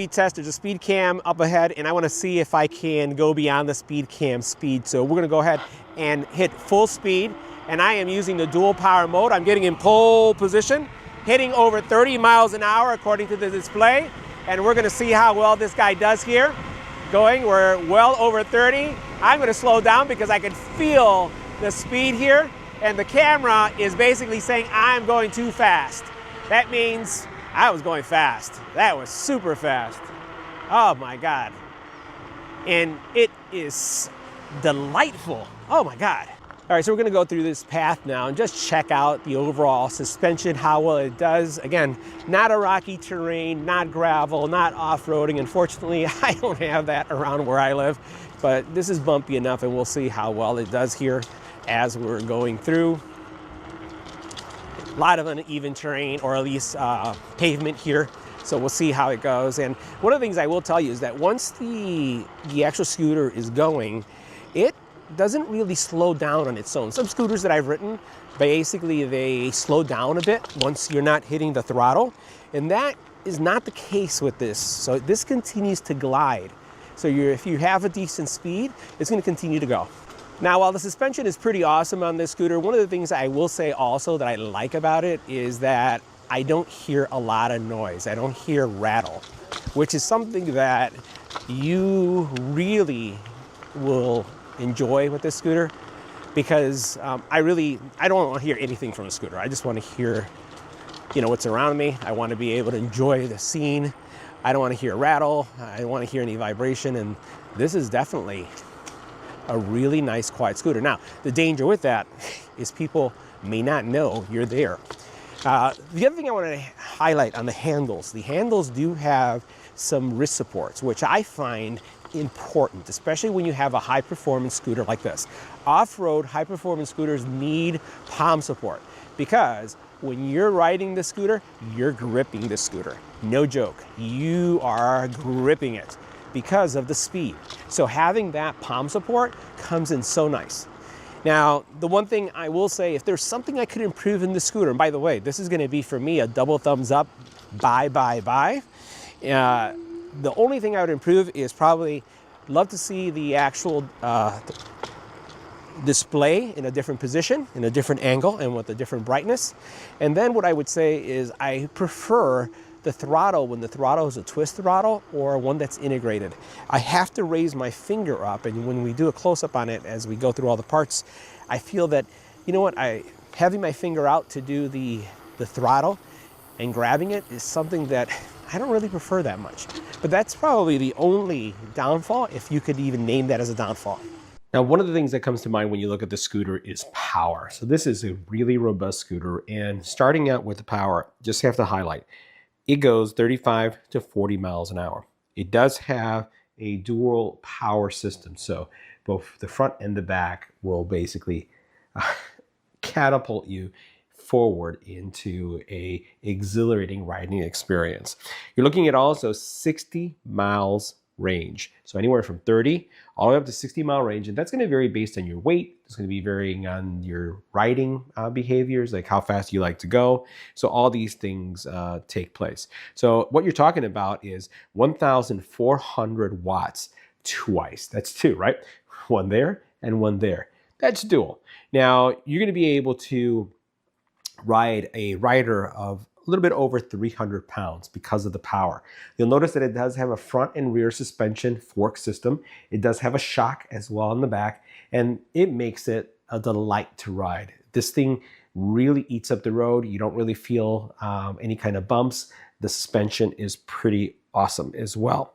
Speed test, there's a speed cam up ahead, and I want to see if I can go beyond the speed cam speed. So we're going to go ahead and hit full speed, and I am using the dual power mode. I'm getting in pole position, hitting over 30 miles an hour according to the display, and we're going to see how well this guy does here. We're well over 30. I'm going to slow down because I can feel the speed here, and the camera is basically saying I'm going too fast. That means I was going fast. That was super fast. Oh my God. And it is delightful. Oh my God. All right, so we're gonna go through this path now and just check out the overall suspension, how well it does. Again, not a rocky terrain, not gravel, not off-roading. Unfortunately, I don't have that around where I live, but this is bumpy enough, and we'll see how well it does here as we're going through. A lot of uneven terrain, or at least pavement here, so we'll see how it goes. And one of the things I will tell you is that once the actual scooter is going, it doesn't really slow down on its own. Some scooters that I've ridden, basically they slow down a bit once you're not hitting the throttle, and that is not the case with this. So this continues to glide. So if you have a decent speed, it's going to continue to go. Now, while the suspension is pretty awesome on this scooter, one of the things I will say also that I like about it is that I don't hear a lot of noise. I don't hear rattle, which is something that you really will enjoy with this scooter, because I don't want to hear anything from a scooter. I just want to hear, what's around me. I want to be able to enjoy the scene. I don't want to hear rattle. I don't want to hear any vibration, and this is definitely a really nice, quiet scooter. Now, the danger with that is people may not know you're there. The other thing I want to highlight on the handles do have some wrist supports, which I find important, especially when you have a high-performance scooter like this. Off-road high-performance scooters need palm support, because when you're riding the scooter, you're gripping the scooter. No joke, you are gripping it because of the speed. So having that palm support comes in so nice. Now, the one thing I will say, if there's something I could improve in the scooter, and by the way, this is gonna be for me a double thumbs up, bye. The only thing I would improve is probably love to see the actual display in a different position, in a different angle, and with a different brightness. And then what I would say is I prefer the throttle when the throttle is a twist throttle or one that's integrated. I have to raise my finger up, and when we do a close-up on it as we go through all the parts, I feel that, having my finger out to do the throttle and grabbing it is something that I don't really prefer that much. But that's probably the only downfall, if you could even name that as a downfall. Now, one of the things that comes to mind when you look at the scooter is power. So this is a really robust scooter, and starting out with the power, just have to highlight, it goes 35 to 40 miles an hour. It does have a dual power system, so both the front and the back will basically catapult you forward into a exhilarating riding experience. You're looking at also 60 miles range. So anywhere from 30 all the way up to 60-mile range, and that's going to vary based on your weight. It's going to be varying on your riding behaviors, like how fast you like to go. So all these things take place. So what you're talking about is 1,400 watts twice. That's two, right? One there and one there. That's dual. Now, you're going to be able to ride a rider of a little bit over 300 pounds because of the power. You'll notice that it does have a front and rear suspension fork system. It does have a shock as well in the back, and it makes it a delight to ride. This thing really eats up the road. You don't really feel any kind of bumps. The suspension is pretty awesome as well.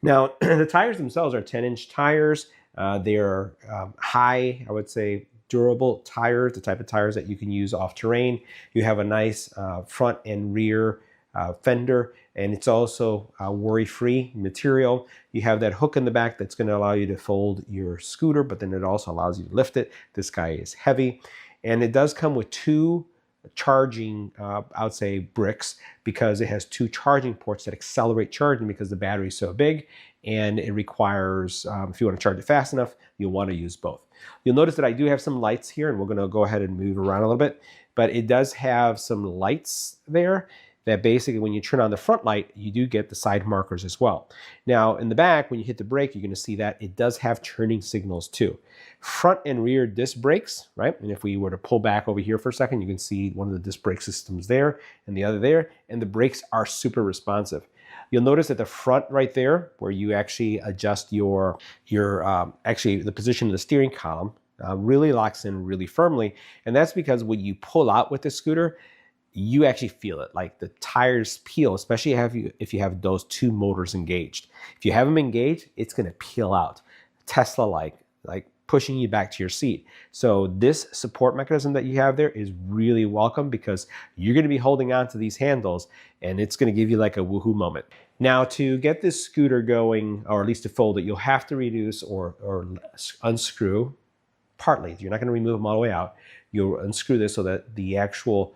Now, the tires themselves are 10-inch tires. They're high, I would say, durable tires, the type of tires that you can use off terrain. You have a nice front and rear fender, and it's also worry-free material. You have that hook in the back that's going to allow you to fold your scooter, but then it also allows you to lift it. This guy is heavy, and it does come with two charging, I would say, bricks, because it has two charging ports that accelerate charging because the battery is so big, and it requires, if you want to charge it fast enough, you'll want to use both. You'll notice that I do have some lights here, and we're going to go ahead and move around a little bit, but it does have some lights there. that basically when you turn on the front light, you do get the side markers as well. Now in the back, when you hit the brake, you're going to see that it does have turning signals too. Front and rear disc brakes, right? And if we were to pull back over here for a second, you can see one of the disc brake systems there and the other there, and the brakes are super responsive. You'll notice at the front right there, where you actually adjust actually the position of the steering column, really locks in really firmly. And that's because when you pull out with the scooter, you actually feel it, like the tires peel, especially if you have those two motors engaged. If you have them engaged, it's going to peel out, Tesla-like, like pushing you back to your seat. So this support mechanism that you have there is really welcome, because you're going to be holding on to these handles and it's going to give you like a woohoo moment. Now to get this scooter going, or at least to fold it, you'll have to reduce or unscrew partly. You're not going to remove them all the way out. You'll unscrew this so that the actual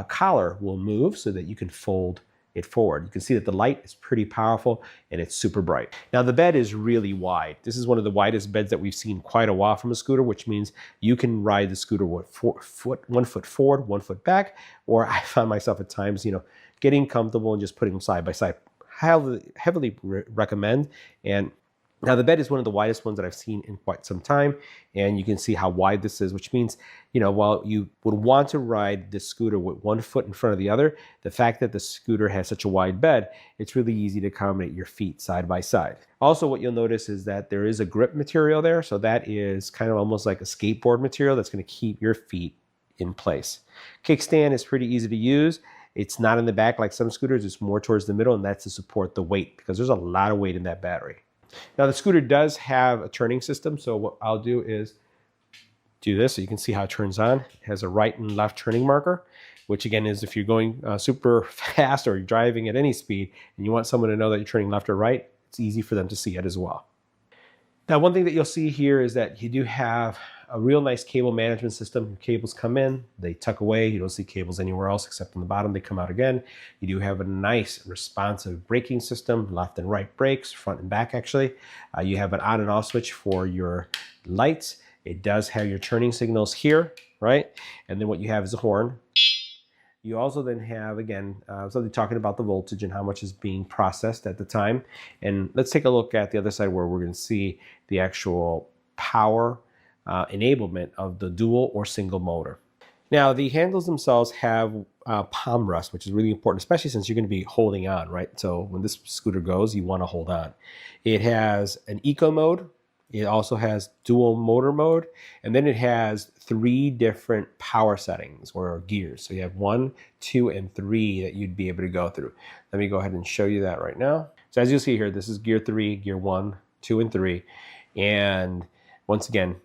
collar will move so that you can fold it forward. You can see that the light is pretty powerful and it's super bright. Now the bed is really wide. This is one of the widest beds that we've seen quite a while from a scooter, which means you can ride the scooter with 1 foot forward, 1 foot back, or I found myself at times, getting comfortable and just putting them side by side. Heavily recommend. And now the bed is one of the widest ones that I've seen in quite some time, and you can see how wide this is, which means, while you would want to ride this scooter with 1 foot in front of the other, the fact that the scooter has such a wide bed, it's really easy to accommodate your feet side by side. Also, what you'll notice is that there is a grip material there, so that is kind of almost like a skateboard material that's going to keep your feet in place. Kickstand is pretty easy to use. It's not in the back like some scooters, it's more towards the middle, and that's to support the weight, because there's a lot of weight in that battery. Now the scooter does have a turning system, so what I'll do is do this so you can see how it turns on. It has a right and left turning marker, which again is if you're going super fast or you're driving at any speed and you want someone to know that you're turning left or right, it's easy for them to see it as well. Now one thing that you'll see here is that you do have a real nice cable management system. Your cables come in, they tuck away. You don't see cables anywhere else except on the bottom. They come out again. You do have a nice responsive braking system, left and right brakes, front and back actually. You have an on and off switch for your lights. It does have your turning signals here, right? And then what you have is a horn. You also then have, again, something talking about the voltage and how much is being processed at the time. And let's take a look at the other side where we're going to see the actual power enablement of the dual or single motor. Now the handles themselves have palm rest, which is really important, especially since you're going to be holding on, right? So when this scooter goes, you want to hold on. It has an eco mode. It also has dual motor mode, and then it has 3 different power settings or gears. So you have 1, 2, and 3 that you'd be able to go through. Let me go ahead and show you that right now. So as you see here, this is gear 3, gear 1, 2, and 3. And once again,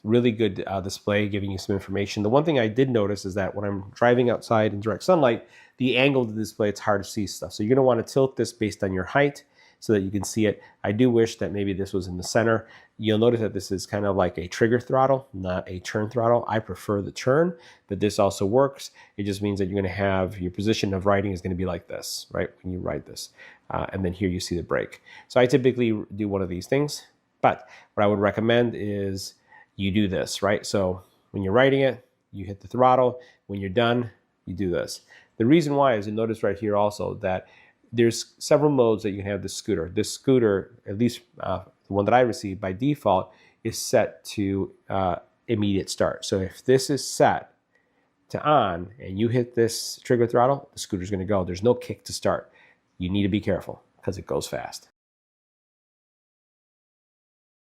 really good display giving you some information. The one thing I did notice is that when I'm driving outside in direct sunlight, the angle of the display, it's hard to see stuff. So you're going to want to tilt this based on your height so that you can see it. I do wish that maybe this was in the center. You'll notice that this is kind of like a trigger throttle, not a turn throttle. I prefer the turn, but this also works. It just means that you're going to have your position of riding is going to be like this, right? When you ride this. And then here you see the brake. So I typically do one of these things, but what I would recommend is you do this, right? So when you're riding it, you hit the throttle. When you're done, you do this. The reason why is you notice right here also that there's several modes that you can have this scooter. This scooter, at least the one that I received by default, is set to immediate start. So if this is set to on and you hit this trigger throttle, the scooter's gonna go. There's no kick to start. You need to be careful because it goes fast.